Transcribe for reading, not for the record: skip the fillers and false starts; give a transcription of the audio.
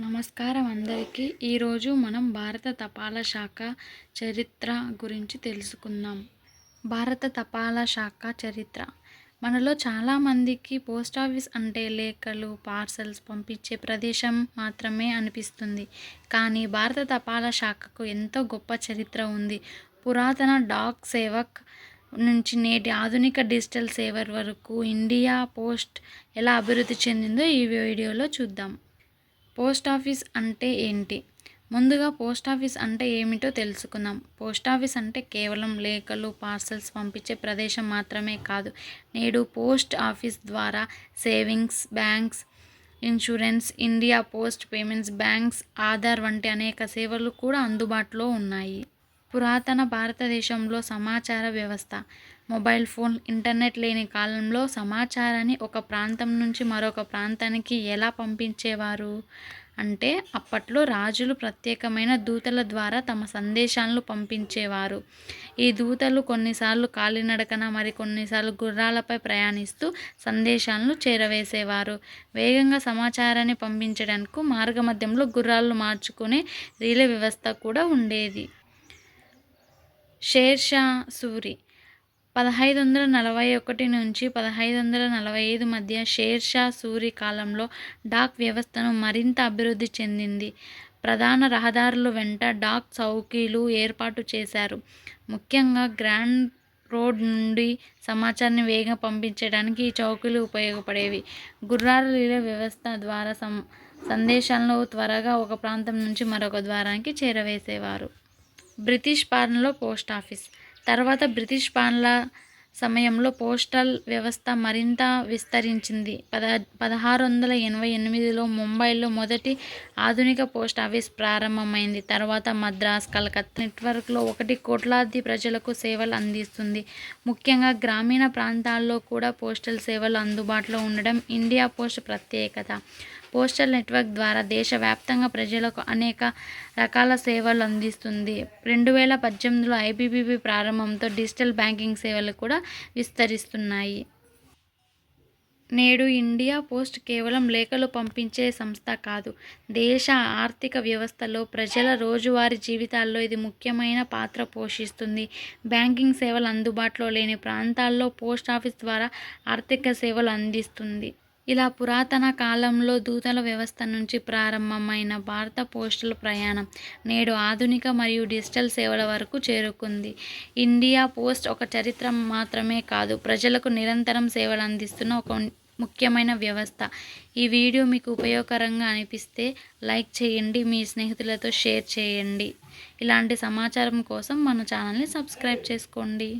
నమస్కారం అందరికీ. ఈరోజు మనం భారత తపాలా శాఖ చరిత్ర గురించి తెలుసుకుందాం. భారత తపాలా శాఖ చరిత్ర. మనలో చాలామందికి పోస్టాఫీస్ అంటే లేఖలు, పార్సల్స్ పంపించే ప్రదేశం మాత్రమే అనిపిస్తుంది. కానీ భారత తపాలా శాఖకు ఎంతో గొప్ప చరిత్ర ఉంది. పురాతన డాక్ సేవక్ నుంచి నేటి ఆధునిక డిజిటల్ సేవర్ వరకు ఇండియా పోస్ట్ ఎలా అభివృద్ధి చెందిందో ఈ వీడియోలో చూద్దాం. పోస్టాఫీస్ అంటే ఏంటి? ముందుగా పోస్టాఫీస్ అంటే ఏమిటో తెలుసుకుందాం. పోస్టాఫీస్ అంటే కేవలం లేఖలు, పార్సల్స్ పంపించే ప్రదేశం మాత్రమే కాదు. నేడు పోస్ట్ ఆఫీస్ ద్వారా savings banks, insurance, India post payments banks, Aadhaar వంటి అనేక సేవలు కూడా అందుబాటులో ఉన్నాయి. పురాతన భారతదేశంలో సమాచార వ్యవస్థ, మొబైల్ ఫోన్, ఇంటర్నెట్ లేని కాలంలో సమాచారాన్ని ఒక ప్రాంతం నుంచి మరొక ప్రాంతానికి ఎలా పంపించేవారు అంటే అప్పట్లో రాజులు ప్రత్యేకమైన దూతల ద్వారా తమ సందేశాలను పంపించేవారు. ఈ దూతలు కొన్నిసార్లు కాలినడకన, మరికొన్నిసార్లు గుర్రాలపై ప్రయాణిస్తూ సందేశాలను చేరవేసేవారు. వేగంగా సమాచారాన్ని పంపించడానికి మార్గమధ్యంలో గుర్రాలను మార్చుకునే రీలే వ్యవస్థ కూడా ఉండేది. షేర్ షా సూరి 1541 నుంచి 1545 మధ్య షేర్ షా సూరి కాలంలో డాక్ వ్యవస్థను మరింత అభివృద్ధి చెందింది. ప్రధాన రహదారుల వెంట డాక్ చౌకీలు ఏర్పాటు చేశారు. ముఖ్యంగా గ్రాండ్ రోడ్ నుండి సమాచారాన్ని వేగంగా పంపించడానికి ఈ చౌకీలు ఉపయోగపడేవి. గుర్రాల రిలే వ్యవస్థ ద్వారా సందేశాలను త్వరగా ఒక ప్రాంతం నుంచి మరొక ద్వారానికి చేరవేసేవారు. బ్రిటిష్ పాలనలో పోస్టాఫీస్. తర్వాత బ్రిటిష్ పాలన సమయంలో పోస్టల్ వ్యవస్థ మరింత విస్తరించింది. 1688లో ముంబైలో మొదటి ఆధునిక పోస్టాఫీస్ ప్రారంభమైంది. తర్వాత మద్రాస్, కలకత్తా నెట్వర్క్లో 1 కోట్లాది ప్రజలకు సేవలు అందిస్తుంది. ముఖ్యంగా గ్రామీణ ప్రాంతాల్లో కూడా పోస్టల్ సేవలు అందుబాటులో ఉండడం ఇండియా పోస్ట్ ప్రత్యేకత. పోస్టల్ నెట్వర్క్ ద్వారా దేశవ్యాప్తంగా ప్రజలకు అనేక రకాల సేవలు అందిస్తుంది. 2018లో ఐపీపీబీ ప్రారంభంతో డిజిటల్ బ్యాంకింగ్ సేవలు కూడా విస్తరిస్తున్నాయి. నేడు ఇండియా పోస్ట్ కేవలం లేఖలు పంపించే సంస్థ కాదు. దేశ ఆర్థిక వ్యవస్థలో, ప్రజల రోజువారీ జీవితాల్లో ఇది ముఖ్యమైన పాత్ర పోషిస్తుంది. బ్యాంకింగ్ సేవలు అందుబాటులో లేని ప్రాంతాల్లో పోస్టాఫీస్ ద్వారా ఆర్థిక సేవలు అందిస్తుంది. ఇలా పురాతన కాలంలో దూతల వ్యవస్థ నుంచి ప్రారంభమైన భారత పోస్టల్ ప్రయాణం నేడు ఆధునిక మరియు డిజిటల్ సేవల వరకు చేరుకుంది. ఇండియా పోస్ట్ ఒక చరిత్ర మాత్రమే కాదు, ప్రజలకు నిరంతరం సేవలు అందిస్తున్న ఒక ముఖ్యమైన వ్యవస్థ. ఈ వీడియో మీకు ఉపయోగకరంగా అనిపిస్తే లైక్ చేయండి, మీ స్నేహితులతో షేర్ చేయండి. ఇలాంటి సమాచారం కోసం మన ఛానల్ని సబ్స్క్రైబ్ చేసుకోండి.